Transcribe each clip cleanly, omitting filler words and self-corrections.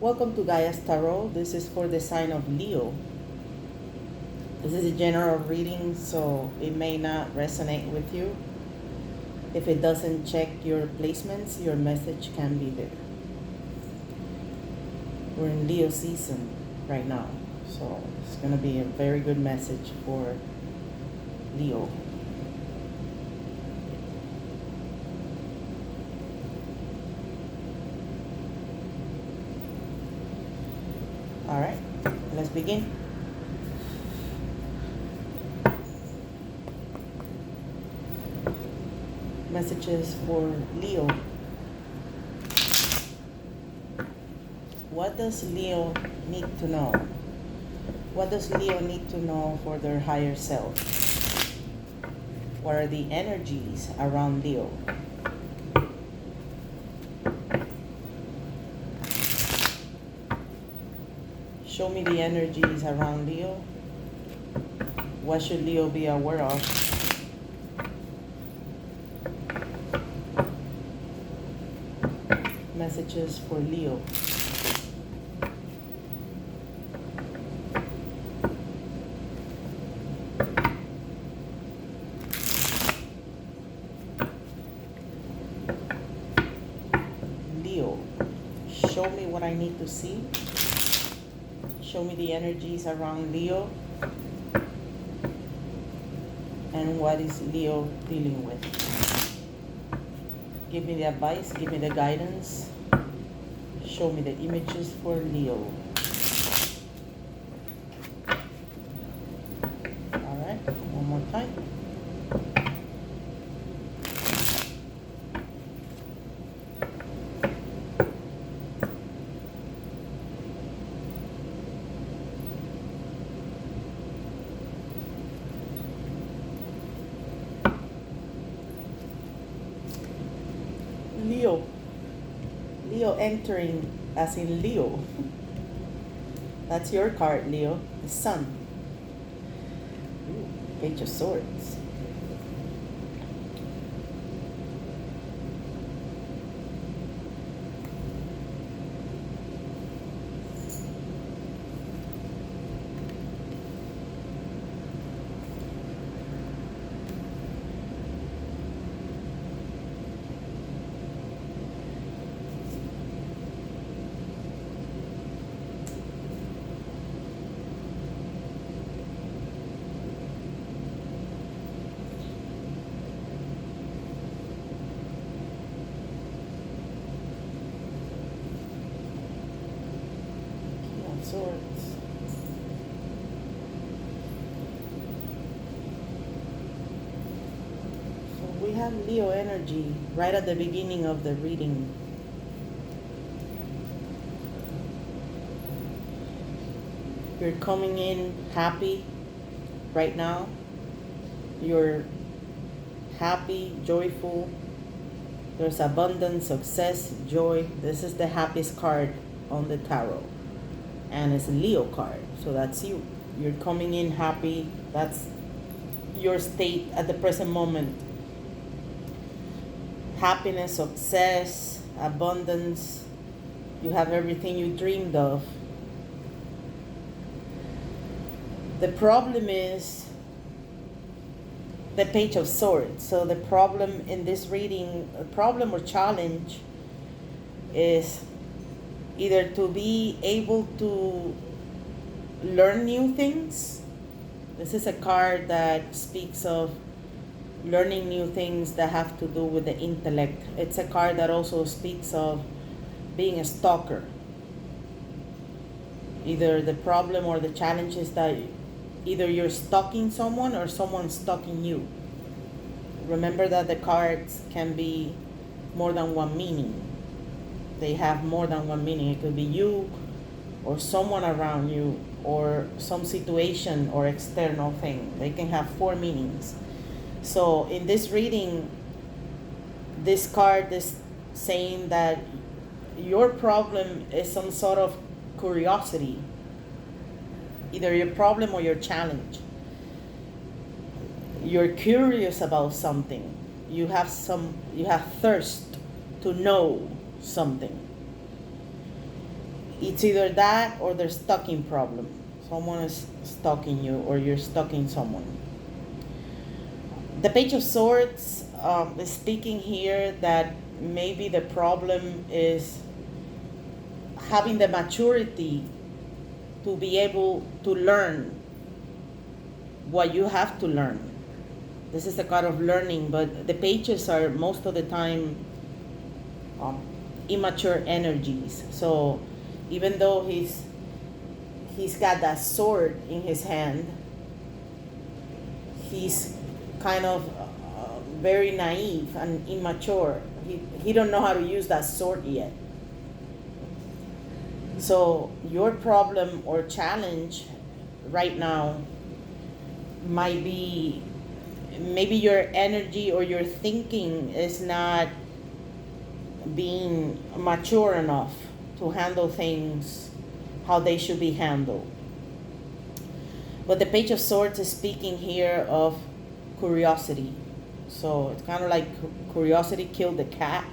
Welcome to Gaia's Tarot. This is for the sign of Leo. This is a general reading, so it may not resonate with you. If it doesn't check your placements, your message can be there. We're in Leo season right now, so it's going to be a very good message for Leo. All right, let's begin. Messages for Leo. What does Leo need to know? What does Leo need to know for their higher self? What are the energies around Leo? Show me the energies around Leo. What should Leo be aware of? Messages for Leo. Leo, show me what I need to see. Show me the energies around Leo. And what is Leo dealing with? Give me the advice, give me the guidance. Show me the images for Leo. All right, one more time. Leo entering as in Leo. That's your card, Leo. The Sun. Ooh, Page of Swords. Swords. So we have Leo energy right at the beginning of the reading. You're coming in happy right now. You're happy, joyful. There's abundance, success, joy. This is the happiest card on the tarot. And it's a Leo card, so that's you. You're coming in happy. That's your state at the present moment. Happiness, success, abundance. You have everything you dreamed of. The problem is the Page of Swords. So the problem in this reading, a problem or challenge, is either to be able to learn new things. This is a card that speaks of learning new things that have to do with the intellect. It's a card that also speaks of being a stalker. Either the problem or the challenge is that either you're stalking someone or someone's stalking you. Remember that the cards can be more than one meaning. They have more than one meaning. It could be you or someone around you or some situation or external thing. They can have four meanings. So in this reading, this card is saying that your problem is some sort of curiosity. Either your problem or your challenge. You're curious about something. You have thirst to know something. It's either that or there's stalking problem. Someone is stalking you or you're stalking someone. The Page of Swords is speaking here that maybe the problem is having the maturity to be able to learn what you have to learn. This is a kind of learning, but the pages are most of the time immature energies. So even though he's got that sword in his hand, he's kind of very naive and immature. He don't know how to use that sword yet. So your problem or challenge right now might be maybe your energy or your thinking is not being mature enough to handle things how they should be handled. But the Page of Swords is speaking here of curiosity. So it's kind of like curiosity killed the cat.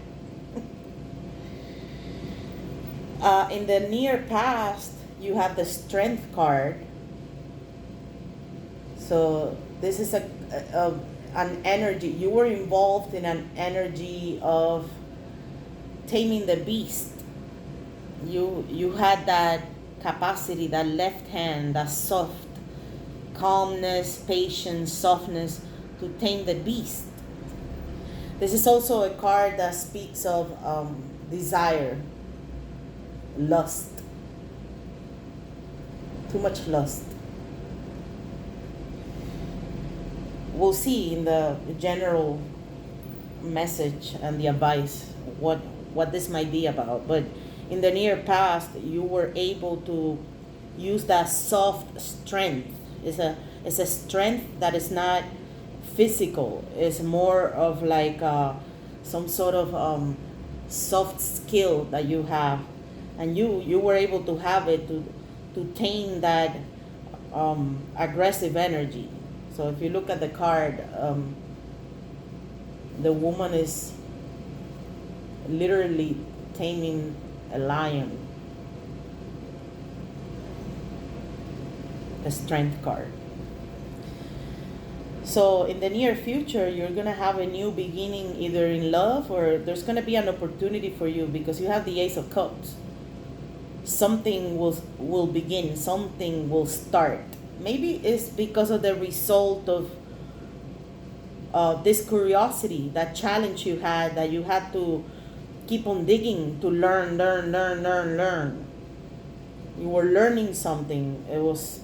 In the near past, you have the Strength card. So this is an energy. You were involved in an energy of taming the beast. You had that capacity, that left hand, that soft calmness, patience, softness to tame the beast. This is also a card that speaks of desire, lust, too much lust. We'll see in the general message and the advice what this might be about. But in the near past, you were able to use that soft strength. It's a strength that is not physical. It's more of like some sort of soft skill that you have, and you were able to have it to tame that aggressive energy. So if you look at the card, the woman is literally taming a lion. The Strength card. So in the near future, you're going to have a new beginning either in love, or there's going to be an opportunity for you because you have the Ace of Cups. Something will begin, something will start. Maybe it's because of the result of this curiosity, that challenge you had, that you had to keep on digging to learn. You were learning something. It was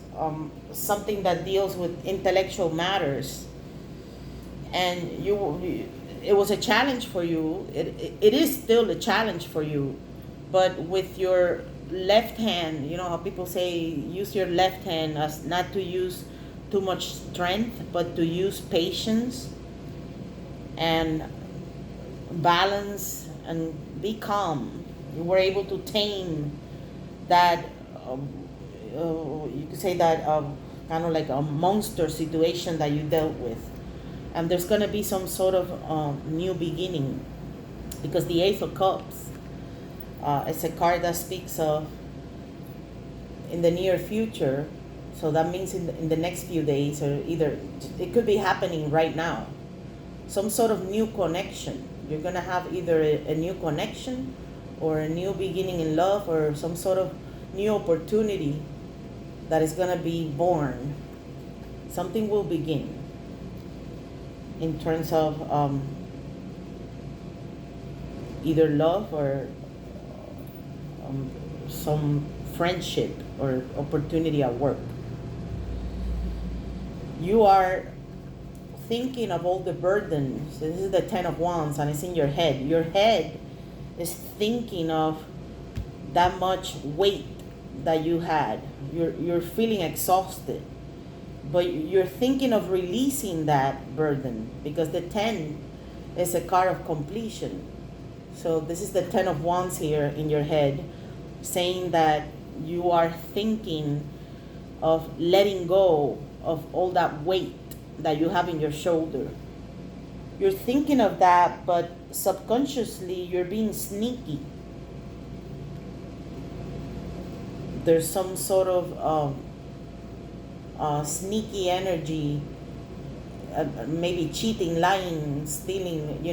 something that deals with intellectual matters, and it was a challenge for you. It is still a challenge for you, but with your left hand, you know how people say use your left hand as not to use too much strength, but to use patience and balance and be calm. You were able to tame that you could say that kind of like a monster situation that you dealt with, and there's going to be some sort of new beginning, because the Ace of Cups it's a card that speaks of in the near future. So that means in the next few days, or either it could be happening right now, some sort of new connection. You're going to have either a new connection or a new beginning in love, or some sort of new opportunity that is going to be born. Something will begin in terms of either love or some friendship or opportunity at work. You are thinking of all the burdens. This is the Ten of Wands, and it's in your head. Your head is thinking of that much weight that you had. You're feeling exhausted, but you're thinking of releasing that burden, because the 10 is a card of completion. So this is the Ten of Wands here in your head, saying that you are thinking of letting go of all that weight that you have in your shoulder. You're thinking of that, but subconsciously you're being sneaky. there's some sort of sneaky energy, maybe cheating, lying, stealing,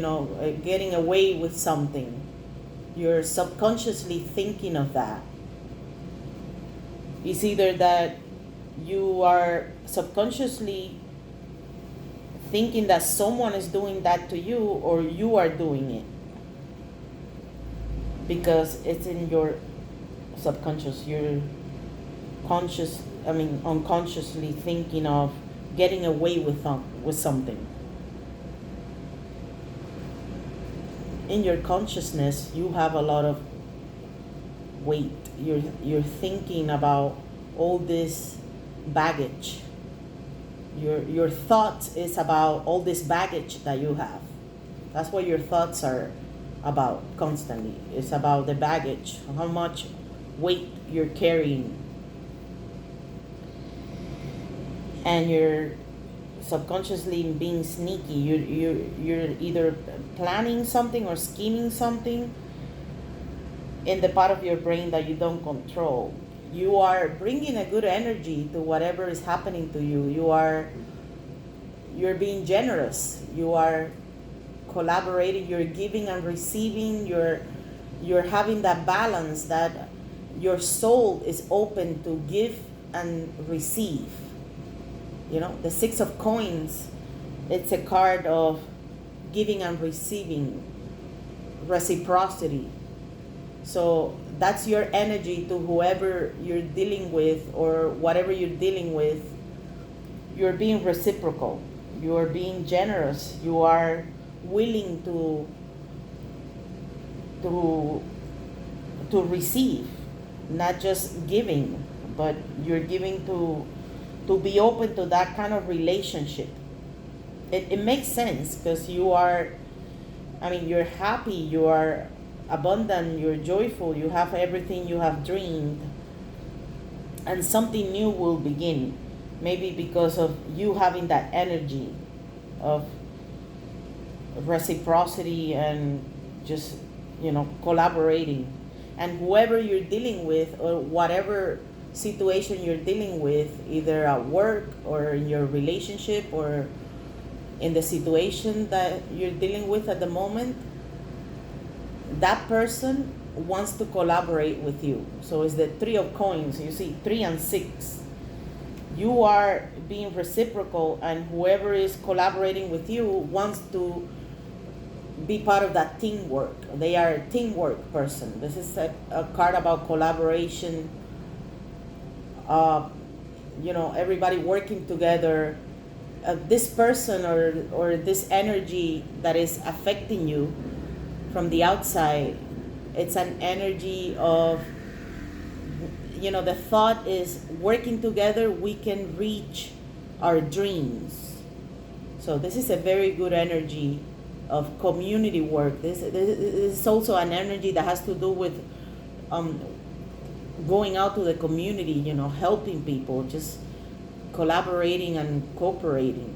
getting away with something. You're subconsciously thinking of that. It's either that you are subconsciously thinking that someone is doing that to you, or you are doing it because it's in your subconscious. You're unconsciously thinking of getting away with something. In your consciousness, you have a lot of weight. You're thinking about all this baggage. Your thoughts is about all this baggage that you have. That's what your thoughts are about constantly. It's about the baggage, how much weight you're carrying. And you're subconsciously being sneaky. You're either planning something or scheming something in the part of your brain that you don't control. You are bringing a good energy to whatever is happening to you. You're being generous. You are collaborating. You're giving and receiving. You're having that balance that your soul is open to give and receive. The Six of Coins, it's a card of giving and receiving, reciprocity. So that's your energy to whoever you're dealing with or whatever you're dealing with. You're being reciprocal. You are being generous. You are willing to receive, not just giving, but you're giving to be open to that kind of relationship. It makes sense because you're happy, you are abundant, you're joyful, you have everything you have dreamed, and something new will begin. Maybe because of you having that energy of reciprocity and just, collaborating. And whoever you're dealing with or whatever situation you're dealing with, either at work or in your relationship or in the situation that you're dealing with at the moment, that person wants to collaborate with you. So it's the Three of Coins. You see 3 and 6. You are being reciprocal, and whoever is collaborating with you wants to be part of that teamwork. They are a teamwork person. This is a card about collaboration. Everybody working together. This person or this energy that is affecting you from the outside, it's an energy of, the thought is working together, we can reach our dreams. So this is a very good energy of community work. This is also an energy that has to do with going out to the community, helping people, just collaborating and cooperating.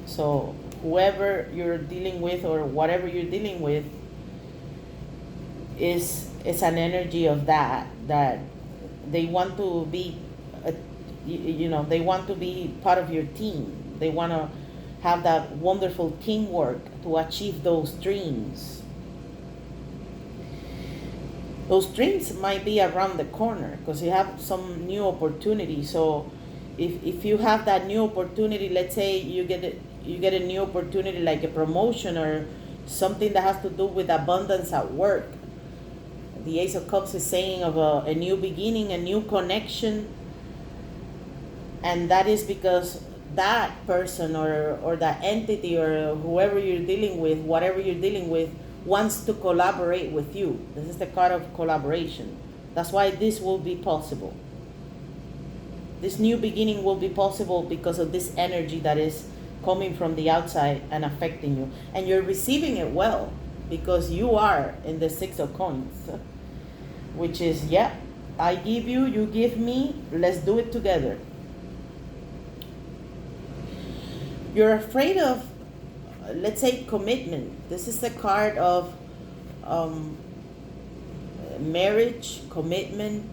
So whoever you're dealing with or whatever you're dealing with is an energy of that they want to be, they want to be part of your team. They want to have that wonderful teamwork to achieve those dreams. Those dreams might be around the corner because you have some new opportunity. So if you have that new opportunity, let's say you get a new opportunity like a promotion or something that has to do with abundance at work. The Ace of Cups is saying of a new beginning, a new connection. And that is because that person or that entity or whoever you're dealing with, whatever you're dealing with, wants to collaborate with you. This is the card of collaboration. That's why this will be possible. This new beginning will be possible because of this energy that is coming from the outside and affecting you. And you're receiving it well because you are in the Six of Coins, which is, I give you, you give me, let's do it together. You're afraid of, let's say, commitment. This is the card of marriage, commitment,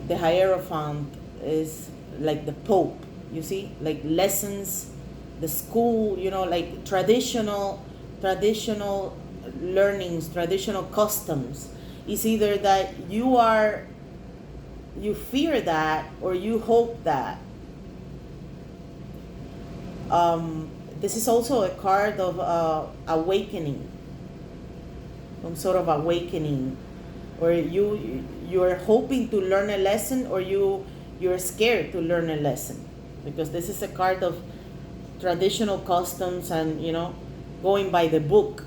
the Hierophant is like the Pope, you see, like lessons, the school, you know, like traditional learnings, traditional customs. It's either that you fear that or you hope that. This is also a card of awakening, some sort of awakening, or you're hoping to learn a lesson, or you're scared to learn a lesson, because this is a card of traditional customs and, you know, going by the book.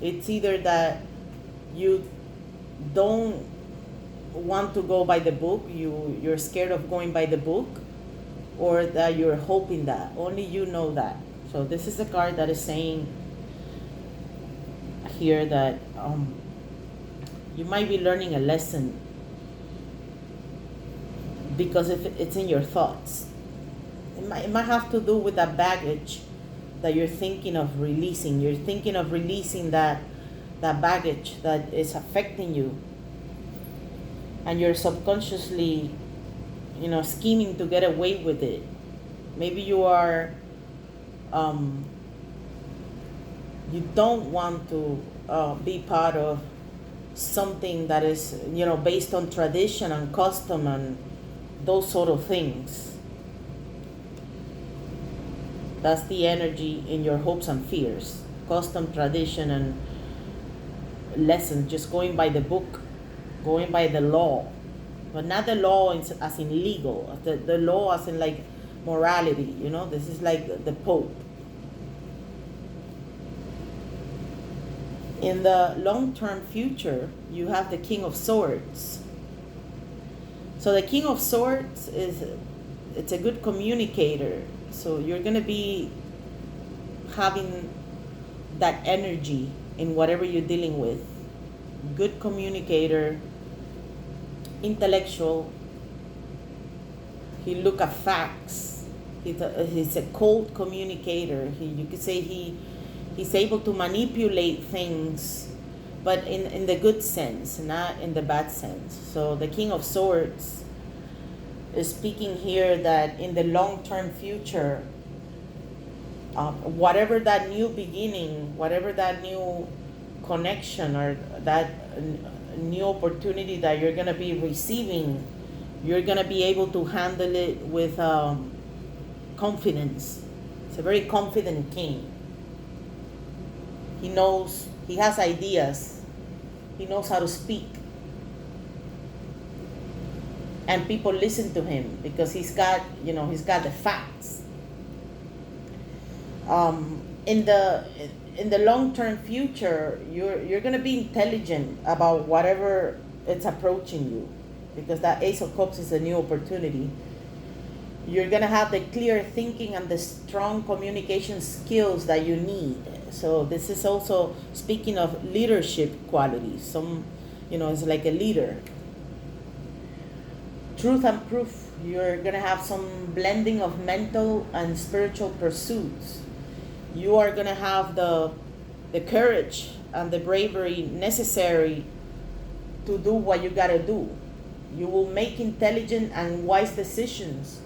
It's either that you don't want to go by the book, you're scared of going by the book, or that you're hoping that. Only you know that. So this is a card that is saying here that you might be learning a lesson because if it's in your thoughts. It might have to do with that baggage that you're thinking of releasing. You're thinking of releasing that baggage that is affecting you. And you're subconsciously, you know, scheming to get away with it. Maybe you are, you don't want to be part of something that is, you know, based on tradition and custom and those sort of things. That's the energy in your hopes and fears. Custom, tradition, and lessons, just going by the book, going by the law. But not the law as in legal, the law as in like morality, you know? This is like the Pope. In the long-term future, you have the King of Swords. So the King of Swords it's a good communicator. So you're going to be having that energy in whatever you're dealing with. Good communicator, intellectual. He look at facts. He's a cold communicator. You could say he's able to manipulate things, but in the good sense, not in the bad sense. So the King of Swords is speaking here that in the long-term future, whatever that new beginning, whatever that new connection or that new opportunity that you're going to be receiving, you're going to be able to handle it with confidence. It's a very confident king. He knows, he has ideas. He knows how to speak. And people listen to him because he's got the facts. In the long-term future, you're going to be intelligent about whatever it's approaching you, because that Ace of Cups is a new opportunity. You're going to have the clear thinking and the strong communication skills that you need. So this is also speaking of leadership qualities. It's like a leader. Truth and proof. You're going to have some blending of mental and spiritual pursuits. You are going to have the courage and the bravery necessary to do what you got to do. You will make intelligent and wise decisions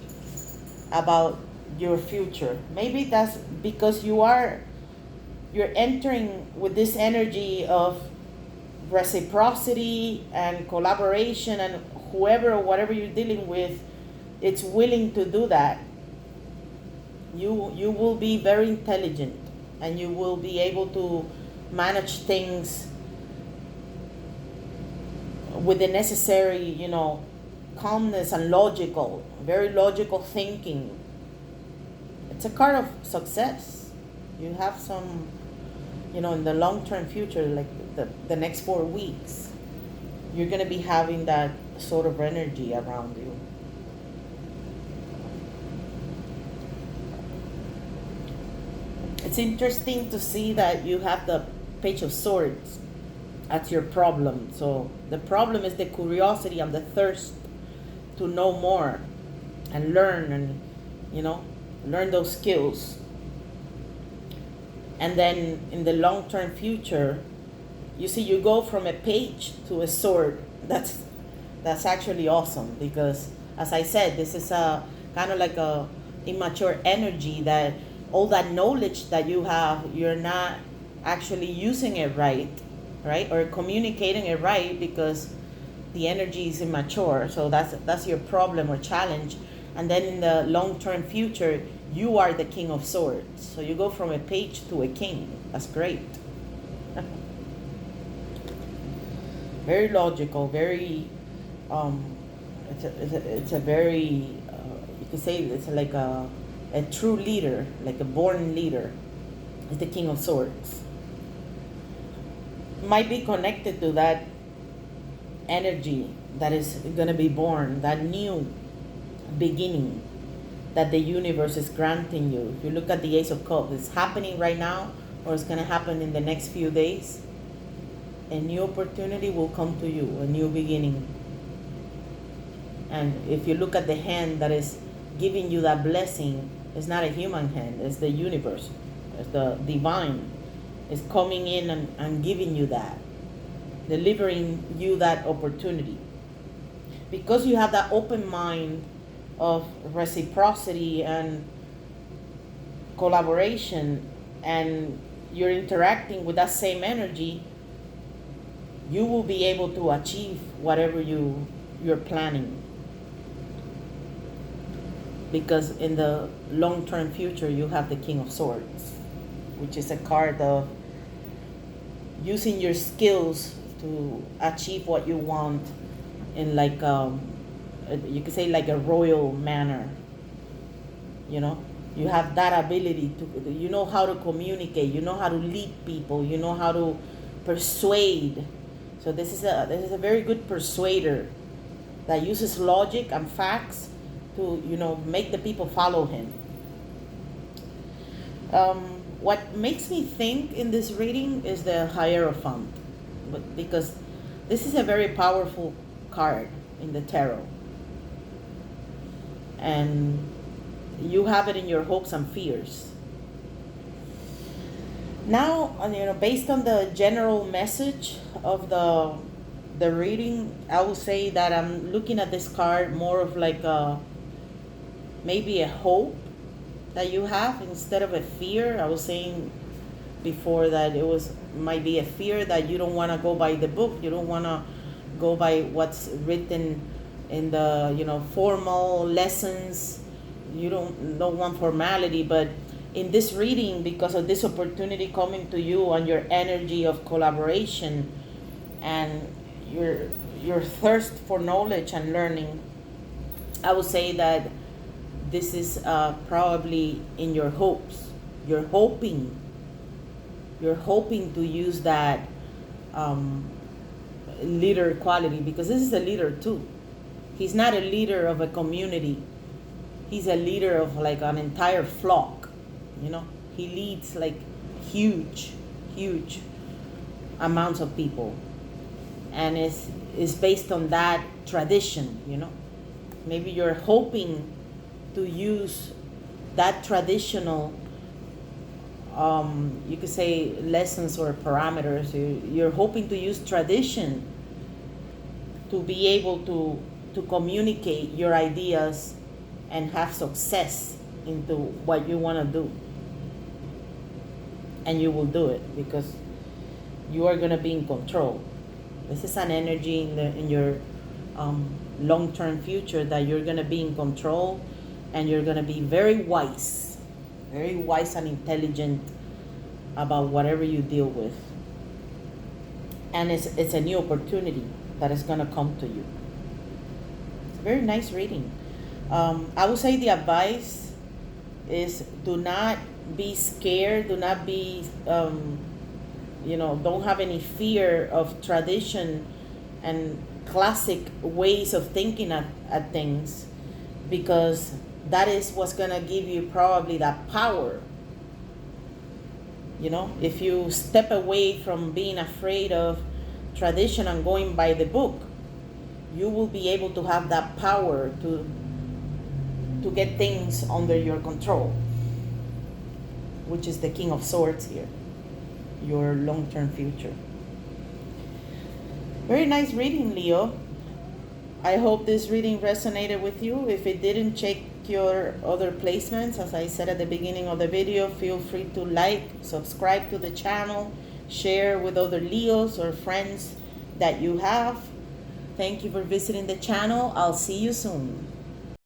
about your future. Maybe that's because you're entering with this energy of reciprocity and collaboration, and whoever or whatever you're dealing with, it's willing to do that. You will be very intelligent, and you will be able to manage things with the necessary, calmness and very logical thinking. It's a card of success. You have some, in the long-term future, like the next 4 weeks, you're going to be having that sort of energy around you. It's interesting to see that you have the Page of Swords as your problem. So the problem is the curiosity and the thirst to know more and learn and, learn those skills. And then in the long-term future, you see, you go from a page to a sword. That's That's actually awesome because, as I said, this is a kind of like a immature energy that all that knowledge that you have, you're not actually using it right, right, or communicating it right because the energy is immature. So that's your problem or challenge. And then in the long-term future, you are the King of Swords. So you go from a page to a king. That's great. Very logical, very it's a very you could say it's like a true leader, like a born leader. Is the King of Swords. Might be connected to that energy that is going to be born, that new beginning that the universe is granting you. If you look at the Ace of Cups, it's happening right now, or it's going to happen in the next few days. A new opportunity will come to you, a new beginning. And if you look at the hand that is giving you that blessing, it's not a human hand, it's the universe, it's the divine. It's coming in and giving you that, delivering you that opportunity. Because you have that open mind of reciprocity and collaboration, and you're interacting with that same energy, you will be able to achieve whatever you're planning. Because in the long-term future, you have the King of Swords, which is a card of using your skills to achieve what you want in like you could say like a royal manner. You know, you have that ability to, you know how to communicate, you know how to lead people, you know how to persuade. So this is a very good persuader that uses logic and facts to, you know, make the people follow him. What makes me think in this reading is the Hierophant, because this is a very powerful card in the tarot. And you have it in your hopes and fears. Now, you know, based on the general message of the reading, I would say that I'm looking at this card more of like maybe a hope that you have instead of a fear. I was saying before that might be a fear that you don't want to go by the book, you don't want to go by what's written in the, you know, formal lessons. You don't want formality, but in this reading, because of this opportunity coming to you and your energy of collaboration and your thirst for knowledge and learning, I would say that this is probably in your hopes. You're hoping to use that leader quality, because this is a leader too. He's not a leader of a community. He's a leader of like an entire flock. You know, he leads like huge amounts of people, and is based on that tradition. You know, maybe you're hoping to use that traditional, you could say lessons or parameters. You're hoping to use tradition to be able to communicate your ideas and have success into what you want to do. And you will do it because you are going to be in control. This is an energy in your long-term future that you're going to be in control, and you're going to be very wise and intelligent about whatever you deal with. And it's a new opportunity that is going to come to you. It's a very nice reading. I would say the advice is do not be scared, do not be, don't have any fear of tradition and classic ways of thinking at things, because that is what's going to give you probably that power. You know, if you step away from being afraid of tradition and going by the book, you will be able to have that power to get things under your control, which is the King of Swords here, your long-term future. Very nice reading, Leo. I hope this reading resonated with you. If it didn't, check your other placements. As I said at the beginning of the video, feel free to like, subscribe to the channel, share with other Leos or friends that you have. Thank you for visiting the channel. I'll see you soon.